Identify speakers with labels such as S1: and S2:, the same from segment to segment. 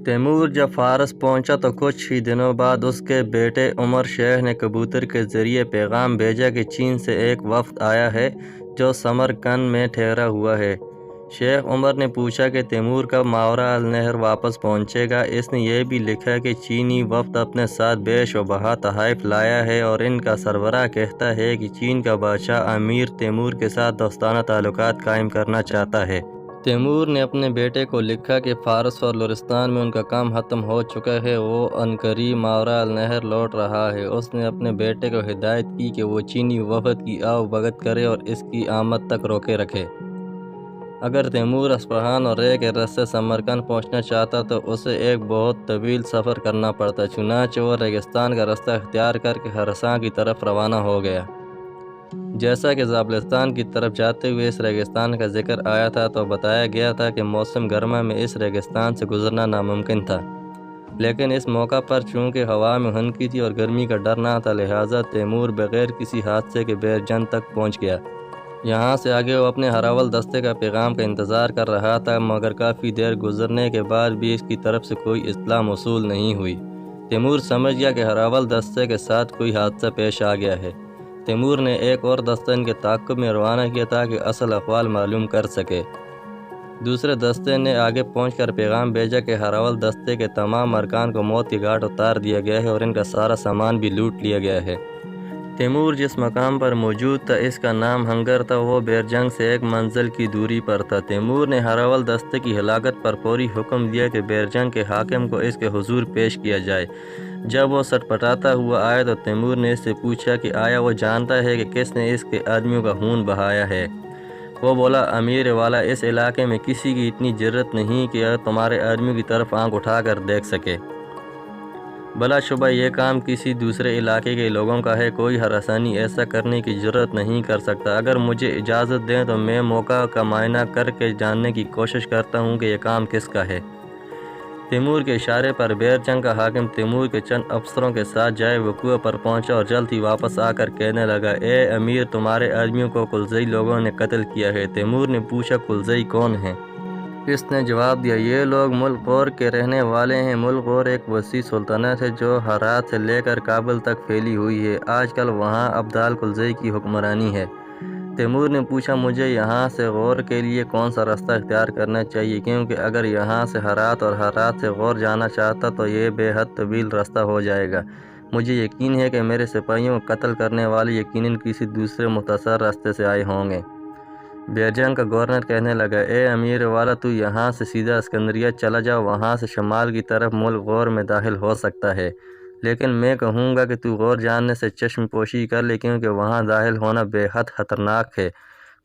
S1: Timur جب فارس پہنچا تو کچھ ہی دنوں بعد اس کے بیٹے عمر شیخ نے کبوتر کے ذریعے پیغام بھیجا کہ چین سے ایک وفد آیا ہے جو سمرقند میں ٹھہرا ہوا ہے۔ شیخ عمر نے پوچھا کہ تیمور کب ماوراء النہر واپس پہنچے گا۔ اس نے یہ بھی لکھا کہ چینی وفد اپنے ساتھ بیش و بہا تحائف لایا ہے اور ان کا سربراہ کہتا ہے کہ چین کا بادشاہ امیر تیمور کے ساتھ دوستانہ تعلقات قائم کرنا چاہتا ہے۔ تیمور نے اپنے بیٹے کو لکھا کہ فارس اور لرستان میں ان کا کام ختم ہو چکا ہے، وہ عنقریب ماوراء النہر لوٹ رہا ہے۔ اس نے اپنے بیٹے کو ہدایت کی کہ وہ چینی وفد کی آؤ بھگت کرے اور اس کی آمد تک روکے رکھے۔ اگر تیمور اصفہان اور رے کے رستے سمرقند پہنچنا چاہتا تو اسے ایک بہت طویل سفر کرنا پڑتا، چنانچہ وہ ریگستان کا رستہ اختیار کر کے خراساں کی طرف روانہ ہو گیا۔ جیسا کہ زابلستان کی طرف جاتے ہوئے اس ریگستان کا ذکر آیا تھا تو بتایا گیا تھا کہ موسم گرما میں اس ریگستان سے گزرنا ناممکن تھا، لیکن اس موقع پر چونکہ ہوا میں ہنکی تھی اور گرمی کا ڈر نہ تھا، لہٰذا تیمور بغیر کسی حادثے کے بیرجند تک پہنچ گیا۔ یہاں سے آگے وہ اپنے ہراول دستے کا پیغام کا انتظار کر رہا تھا، مگر کافی دیر گزرنے کے بعد بھی اس کی طرف سے کوئی اطلاع موصول نہیں ہوئی۔ تیمور سمجھ گیا کہ ہراول دستے کے ساتھ کوئی حادثہ پیش آ گیا ہے۔ تیمور نے ایک اور دستہ ان کے تعاقب میں روانہ کیا تاکہ اصل احوال معلوم کر سکے۔ دوسرے دستے نے آگے پہنچ کر پیغام بھیجا کہ ہراول دستے کے تمام ارکان کو موت کی گھاٹ اتار دیا گیا ہے اور ان کا سارا سامان بھی لوٹ لیا گیا ہے۔ تیمور جس مقام پر موجود تھا اس کا نام ہنگر تھا، وہ بیرجنگ سے ایک منزل کی دوری پر تھا۔ تیمور نے ہراول دستے کی ہلاکت پر فوری حکم دیا کہ بیرجنگ کے حاکم کو اس کے حضور پیش کیا جائے۔ جب وہ سٹپٹاتا ہوا آیا تو تیمور نے اس سے پوچھا کہ آیا وہ جانتا ہے کہ کس نے اس کے آدمیوں کا خون بہایا ہے؟ وہ بولا، امیر والا، اس علاقے میں کسی کی اتنی جرت نہیں کہ تمہارے آدمیوں کی طرف آنکھ اٹھا کر دیکھ سکے۔ بلا شبہ یہ کام کسی دوسرے علاقے کے لوگوں کا ہے، کوئی خراسانی ایسا کرنے کی جرت نہیں کر سکتا۔ اگر مجھے اجازت دیں تو میں موقع کا معائنہ کر کے جاننے کی کوشش کرتا ہوں کہ یہ کام کس کا ہے۔ تیمور کے اشارے پر بیرجنگ کا حاکم تیمور کے چند افسروں کے ساتھ جائے وقوع پر پہنچا اور جلد ہی واپس آ کر کہنے لگا، اے امیر، تمہارے آدمیوں کو قلزئی لوگوں نے قتل کیا ہے۔ تیمور نے پوچھا، قلزئی کون ہیں؟ اس نے جواب دیا، یہ لوگ ملک غور کے رہنے والے ہیں۔ ملک غور ایک وسیع سلطنت ہے جو ہرات سے لے کر کابل تک پھیلی ہوئی ہے۔ آج کل وہاں ابدال قلزئی کی حکمرانی ہے۔ تیمور نے پوچھا، مجھے یہاں سے غور کے لیے کون سا راستہ اختیار کرنا چاہیے؟ کیونکہ اگر یہاں سے ہرات اور ہرات سے غور جانا چاہتا تو یہ بے حد طویل راستہ ہو جائے گا۔ مجھے یقین ہے کہ میرے سپاہیوں کو قتل کرنے والے یقیناً کسی دوسرے مختصر راستے سے آئے ہوں گے۔ بیرجنگ کا گورنر کہنے لگا، اے امیر والا، تو یہاں سے سیدھا اسکندریہ چلا جاؤ، وہاں سے شمال کی طرف ملک غور میں داخل ہو سکتا ہے، لیکن میں کہوں گا کہ تو غور جانے سے چشم پوشی کر لے، کیونکہ وہاں داخل ہونا بے حد خطرناک ہے۔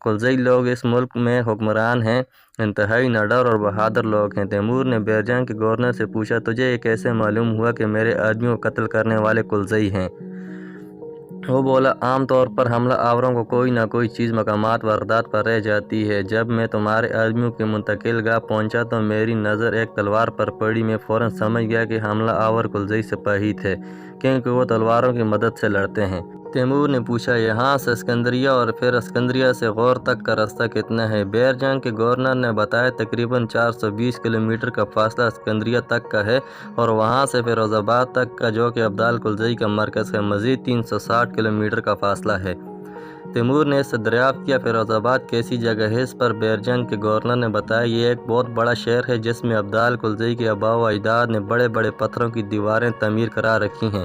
S1: قلزئی لوگ اس ملک میں حکمران ہیں، انتہائی نڈر اور بہادر لوگ ہیں۔ تیمور نے بیرجنگ کے گورنر سے پوچھا، تجھے یہ کیسے معلوم ہوا کہ میرے آدمیوں کو قتل کرنے والے قلزئی ہیں؟ وہ بولا، عام طور پر حملہ آوروں کو کوئی نہ کوئی چیز مقامات واردات پر رہ جاتی ہے۔ جب میں تمہارے آدمیوں کی منتقل گاہ پہنچا تو میری نظر ایک تلوار پر پڑی۔ میں فوراً سمجھ گیا کہ حملہ آور قلزئی سپاہی تھے، کیونکہ وہ تلواروں کی مدد سے لڑتے ہیں۔ تیمور نے پوچھا، یہاں سے اسکندریہ اور پھر اسکندریہ سے غور تک کا راستہ کتنا ہے؟ بیرجنگ کے گورنر نے بتایا، تقریباً 420 کلومیٹر کا فاصلہ اسکندریہ تک کا ہے اور وہاں سے فیروز آباد تک کا، جو کہ ابدال قلزئی کا مرکز ہے، مزید 360 کلومیٹر کا فاصلہ ہے۔ تیمور نے اس سے دریافت کیا، فیروز آباد کیسی جگہ ہے؟ اس پر بیرجنگ کے گورنر نے بتایا، یہ ایک بہت بڑا شہر ہے جس میں ابدال قلزئی کے آباء و اجداد نے بڑے بڑے پتھروں کی دیواریں تعمیر کرا رکھی ہیں۔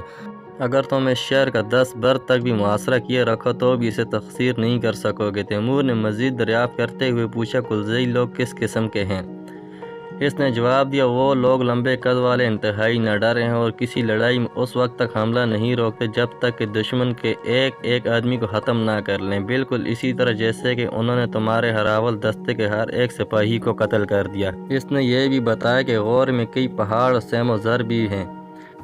S1: اگر تم اس شہر کا 10 بر تک بھی محاصرہ کیے رکھو تو بھی اسے تخسیر نہیں کر سکو گے۔ تیمور نے مزید دریافت کرتے ہوئے پوچھا، قلزئی لوگ کس قسم کے ہیں؟ اس نے جواب دیا، وہ لوگ لمبے قد والے، انتہائی نڈر ہیں اور کسی لڑائی میں اس وقت تک حملہ نہیں روکتے جب تک کہ دشمن کے ایک ایک آدمی کو ختم نہ کر لیں، بالکل اسی طرح جیسے کہ انہوں نے تمہارے ہراول دستے کے ہر ایک سپاہی کو قتل کر دیا۔ اس نے یہ بھی بتایا کہ غور میں کئی پہاڑ اور سیم و زر بھی ہیں۔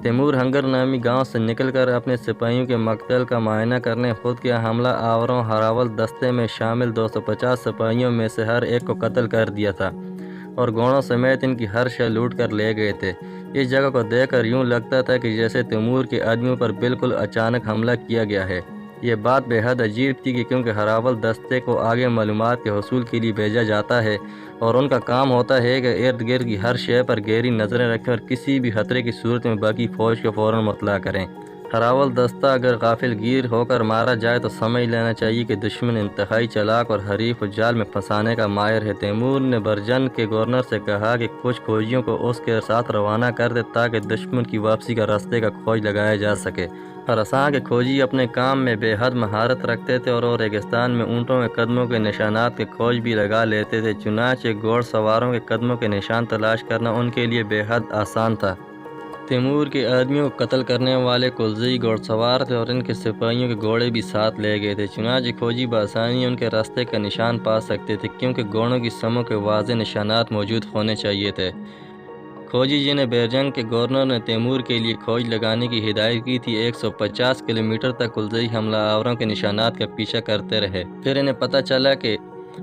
S1: تیمور ہنگر نامی گاؤں سے نکل کر اپنے سپاہیوں کے مقتل کا معائنہ کرنے خود گیا۔ حملہ آوروں ہراول دستے میں شامل 250 سپاہیوں میں سے ہر ایک کو قتل کر دیا تھا اور گھوڑوں سمیت ان کی ہر شے لوٹ کر لے گئے تھے۔ اس جگہ کو دیکھ کر یوں لگتا تھا کہ جیسے تیمور کے آدمیوں پر بالکل اچانک حملہ کیا گیا ہے۔ یہ بات بے حد عجیب تھی کہ کیونکہ ہراول دستے کو آگے معلومات کے حصول کے لیے بھیجا جاتا ہے اور ان کا کام ہوتا ہے کہ ارد گرد کی ہر شے پر گہری نظریں رکھیں اور کسی بھی خطرے کی صورت میں باقی فوج کو فوراً مطلع کریں۔ ہراول دستہ اگر غافل گیر ہو کر مارا جائے تو سمجھ لینا چاہیے کہ دشمن انتہائی چالاک اور حریف کو جال میں پھنسانے کا ماہر ہے۔ تیمور نے برجن کے گورنر سے کہا کہ کچھ فوجیوں کو اس کے ساتھ روانہ کر دے تاکہ دشمن کی واپسی کا راستے کا کھوج لگایا جا سکے۔ خراساں کے کھوجی اپنے کام میں بے حد مہارت رکھتے تھے اور ریگستان میں اونٹوں کے قدموں کے نشانات کے کھوج بھی لگا لیتے تھے، چنانچہ گھوڑ سواروں کے قدموں کے نشان تلاش کرنا ان کے لیے بے حد آسان تھا۔ تیمور کے آدمیوں کو قتل کرنے والے کلزئی گھوڑ سوار تھے اور ان کے سپاہیوں کے گھوڑے بھی ساتھ لے گئے تھے، چنانچہ کھوجی بآسانی ان کے راستے کا نشان پا سکتے تھے کیونکہ گھوڑوں کی سموں کے واضح نشانات موجود ہونے چاہیے تھے۔ کھوجی جنہیں بیرجنگ کے گورنر نے تیمور کے لیے کھوج لگانے کی ہدایت کی تھی 150 کلومیٹر تک کلزئی حملہ آوروں کے نشانات کا پیچھا کرتے رہے۔ پھر انہیں پتہ چلا کہ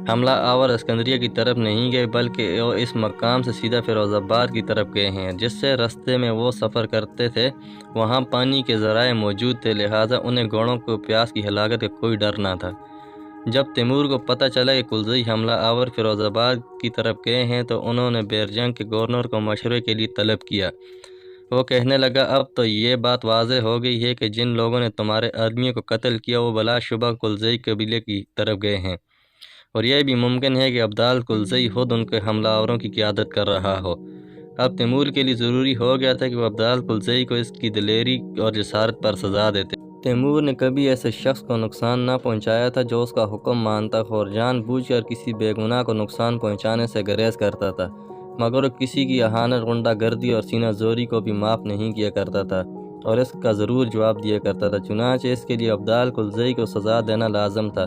S1: حملہ آور اسکندریہ کی طرف نہیں گئے بلکہ وہ اس مقام سے سیدھا فیروز آباد کی طرف گئے ہیں، جس سے راستے میں وہ سفر کرتے تھے وہاں پانی کے ذرائع موجود تھے، لہٰذا انہیں گھوڑوں کو پیاس کی ہلاکت کا کوئی ڈر نہ تھا۔ جب تیمور کو پتہ چلا کہ کلزئی حملہ آور فیروز آباد کی طرف گئے ہیں تو انہوں نے بیرجنگ کے گورنر کو مشورے کے لیے طلب کیا۔ وہ کہنے لگا، اب تو یہ بات واضح ہو گئی ہے کہ جن لوگوں نے تمہارے آدمیوں کو قتل کیا وہ بلا شبہ کلزئی قبیلے کی طرف گئے ہیں، اور یہ بھی ممکن ہے کہ ابدال کلزئی خود ان کے حملہ آوروں کی قیادت کر رہا ہو۔ اب تیمور کے لیے ضروری ہو گیا تھا کہ وہ ابدال کلزئی کو اس کی دلیری اور جسارت پر سزا دیتے۔ تیمور نے کبھی ایسے شخص کو نقصان نہ پہنچایا تھا جو اس کا حکم مانتا ہو اور جان بوجھ کر کسی بے گناہ کو نقصان پہنچانے سے گریز کرتا تھا، مگر وہ کسی کی اہانت، غنڈہ گردی اور سینہ زوری کو بھی معاف نہیں کیا کرتا تھا اور اس کا ضرور جواب دیا کرتا تھا، چنانچہ اس کے لیے ابدال کلزئی کو سزا دینا لازم تھا۔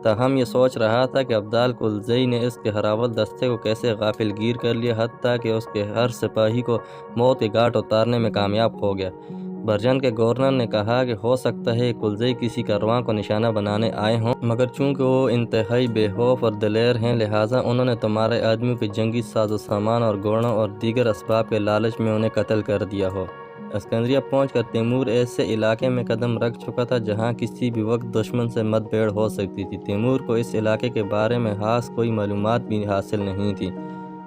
S1: تاہم یہ سوچ رہا تھا کہ ابدال کلزئی نے اس کے ہراول دستے کو کیسے غافل گیر کر لیا، حتیٰ کہ اس کے ہر سپاہی کو موت کے گھاٹ اتارنے میں کامیاب ہو گیا۔ برجن کے گورنر نے کہا کہ ہو سکتا ہے کلزئی کسی کاررواں کو نشانہ بنانے آئے ہوں، مگر چونکہ وہ انتہائی بے خوف اور دلیر ہیں لہٰذا انہوں نے تمہارے آدمیوں کے جنگی ساز و سامان اور گھوڑوں اور دیگر اسباب کے لالچ میں انہیں قتل کر دیا ہو۔ اسکندریہ پہنچ کر تیمور ایسے علاقے میں قدم رکھ چکا تھا جہاں کسی بھی وقت دشمن سے مد بھیڑ ہو سکتی تھی۔ تیمور کو اس علاقے کے بارے میں خاص کوئی معلومات بھی حاصل نہیں تھی۔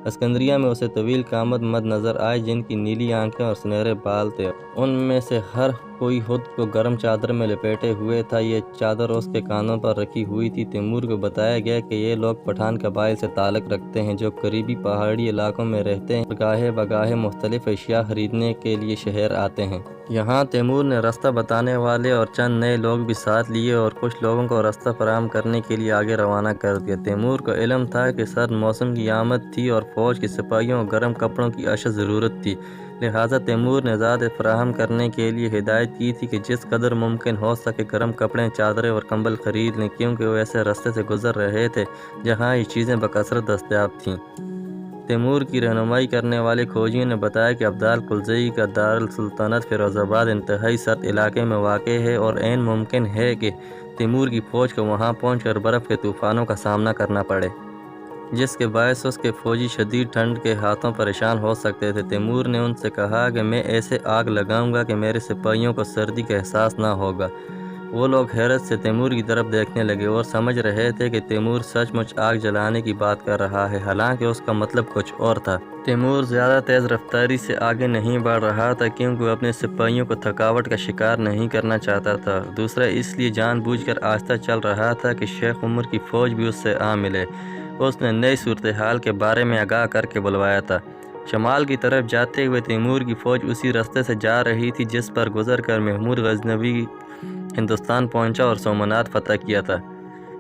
S1: اسکندریہ میں اسے طویل قامت مرد نظر آئے جن کی نیلی آنکھیں اور سنہرے بال تھے، ان میں سے ہر کوئی خود کو گرم چادر میں لپیٹے ہوئے تھا، یہ چادر اس کے کانوں پر رکھی ہوئی تھی۔ تیمور کو بتایا گیا کہ یہ لوگ پٹھان قبائل سے تعلق رکھتے ہیں جو قریبی پہاڑی علاقوں میں رہتے ہیں اور گاہے بگاہے مختلف اشیاء خریدنے کے لیے شہر آتے ہیں۔ یہاں تیمور نے راستہ بتانے والے اور چند نئے لوگ بھی ساتھ لیے اور کچھ لوگوں کو راستہ فراہم کرنے کے لیے آگے روانہ کر دیا۔ تیمور کو علم تھا کہ سرد موسم کی آمد تھی اور فوج کے سپاہیوں اور گرم کپڑوں کی اشد ضرورت تھی، لہٰذا تیمور نے زیادہ فراہم کرنے کے لیے ہدایت کی تھی کہ جس قدر ممکن ہو سکے گرم کپڑے، چادریں اور کمبل خرید لیں، کیونکہ وہ ایسے راستے سے گزر رہے تھے جہاں یہ چیزیں بکثرت دستیاب تھیں۔ تیمور کی رہنمائی کرنے والے کھوجیوں نے بتایا کہ ابدال کلزئی کا دارالسلطنت فیروز آباد انتہائی سرد علاقے میں واقع ہے اور عین ممکن ہے کہ تیمور کی فوج کو وہاں پہنچ کر برف کے طوفانوں کا سامنا کرنا پڑے، جس کے باعث اس کے فوجی شدید ٹھنڈ کے ہاتھوں پریشان ہو سکتے تھے۔ تیمور نے ان سے کہا کہ میں ایسے آگ لگاؤں گا کہ میرے سپاہیوں کو سردی کا احساس نہ ہوگا۔ وہ لوگ حیرت سے تیمور کی طرف دیکھنے لگے اور سمجھ رہے تھے کہ تیمور سچ مچ آگ جلانے کی بات کر رہا ہے، حالانکہ اس کا مطلب کچھ اور تھا۔ تیمور زیادہ تیز رفتاری سے آگے نہیں بڑھ رہا تھا کیونکہ وہ اپنے سپاہیوں کو تھکاوٹ کا شکار نہیں کرنا چاہتا تھا، دوسرا اس لیے جان بوجھ کر آہستہ چل رہا تھا کہ شیخ عمر کی فوج بھی اس سے آ ملے۔ اس نے نئی صورتحال کے بارے میں آگاہ کر کے بلوایا تھا۔ شمال کی طرف جاتے ہوئے تیمور کی فوج اسی راستے سے جا رہی تھی جس پر گزر کر محمود غزنوی ہندوستان پہنچا اور سومنات فتح کیا تھا۔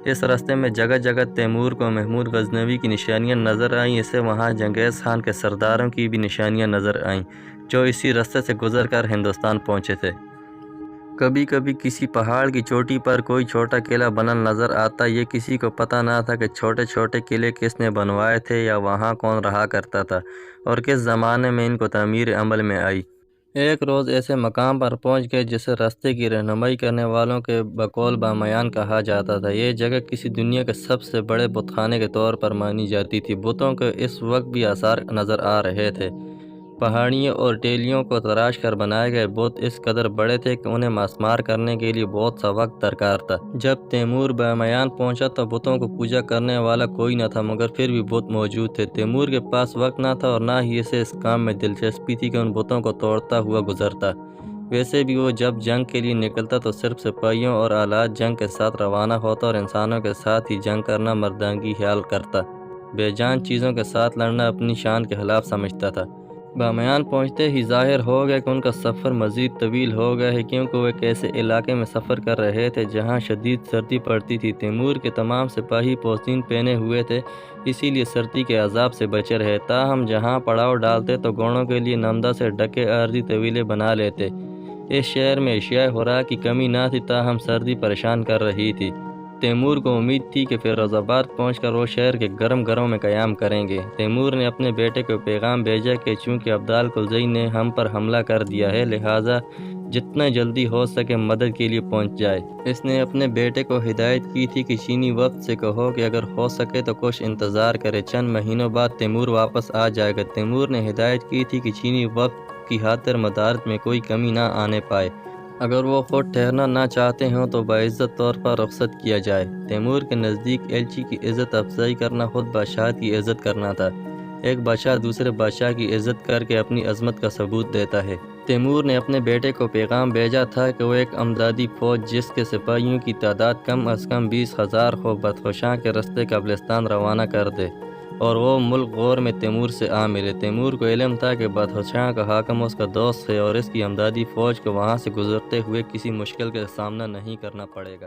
S1: اس راستے میں جگہ جگہ تیمور کو محمود غزنوی کی نشانیاں نظر آئیں، اسے وہاں چنگیز خان کے سرداروں کی بھی نشانیاں نظر آئیں جو اسی راستے سے گزر کر ہندوستان پہنچے تھے۔ کبھی کبھی کسی پہاڑ کی چوٹی پر کوئی چھوٹا قلعہ بنا نظر آتا، یہ کسی کو پتہ نہ تھا کہ چھوٹے چھوٹے قلعے کس نے بنوائے تھے یا وہاں کون رہا کرتا تھا اور کس زمانے میں ان کو تعمیر عمل میں آئی۔ ایک روز ایسے مقام پر پہنچ گئے جسے راستے کی رہنمائی کرنے والوں کے بقول بامیان کہا جاتا تھا۔ یہ جگہ کسی دنیا کے سب سے بڑے بت خانے کے طور پر مانی جاتی تھی، بتوں کے اس وقت بھی آثار نظر آ رہے تھے۔ پہاڑیوں اور ٹیلیوں کو تراش کر بنائے گئے بت اس قدر بڑے تھے کہ انہیں مسمار کرنے کے لیے بہت سا وقت درکار تھا۔ جب تیمور بامیان پہنچا تو بتوں کو پوجا کرنے والا کوئی نہ تھا، مگر پھر بھی بت موجود تھے۔ تیمور کے پاس وقت نہ تھا اور نہ ہی اسے اس کام میں دلچسپی تھی کہ ان بتوں کو توڑتا ہوا گزرتا۔ ویسے بھی وہ جب جنگ کے لیے نکلتا تو صرف سپاہیوں اور آلات جنگ کے ساتھ روانہ ہوتا اور انسانوں کے ساتھ ہی جنگ کرنا مردانگی خیال کرتا۔ بے جان چیزوں کے ساتھ لڑنا اپنی شان کے خلاف سمجھتا تھا۔ بامیان پہنچتے ہی ظاہر ہو گیا کہ ان کا سفر مزید طویل ہو گیا ہے، کیونکہ وہ ایک ایسے علاقے میں سفر کر رہے تھے جہاں شدید سردی پڑتی تھی۔ تیمور کے تمام سپاہی پوستین پہنے ہوئے تھے، اسی لیے سردی کے عذاب سے بچے رہے۔ تاہم جہاں پڑاؤ ڈالتے تو گھوڑوں کے لیے نمدہ سے ڈھکے عارضی طویلے بنا لیتے۔ اس شہر میں اشیاء خوراک کی کمی نہ تھی، تاہم سردی پریشان کر رہی تھی۔ تیمور کو امید تھی کہ فیروز آباد پہنچ کر وہ شہر کے گرم گھروں میں قیام کریں گے۔ تیمور نے اپنے بیٹے کو پیغام بھیجا کہ چونکہ عبدال کلزئی نے ہم پر حملہ کر دیا ہے، لہٰذا جتنا جلدی ہو سکے مدد کے لیے پہنچ جائے۔ اس نے اپنے بیٹے کو ہدایت کی تھی کہ چینی وفد سے کہو کہ اگر ہو سکے تو کچھ انتظار کرے، چند مہینوں بعد تیمور واپس آ جائے گا۔ تیمور نے ہدایت کی تھی کہ چینی وفد کی خاطر مدارت میں کوئی کمی نہ آنے پائے۔ اگر وہ خود ٹھہرنا نہ چاہتے ہوں تو باعزت طور پر رخصت کیا جائے۔ تیمور کے نزدیک ایلچی کی عزت افزائی کرنا خود بادشاہت کی عزت کرنا تھا۔ ایک بادشاہ دوسرے بادشاہ کی عزت کر کے اپنی عظمت کا ثبوت دیتا ہے۔ تیمور نے اپنے بیٹے کو پیغام بھیجا تھا کہ وہ ایک امدادی فوج جس کے سپاہیوں کی تعداد کم از کم 20,000 ہو، بدخشاں کے رستے قبرستان روانہ کر دے اور وہ ملک غور میں تیمور سے آ ملے۔ تیمور کو علم تھا کہ بدخشاں کا حاکم اس کا دوست ہے اور اس کی امدادی فوج کو وہاں سے گزرتے ہوئے کسی مشکل کا سامنا نہیں کرنا پڑے گا۔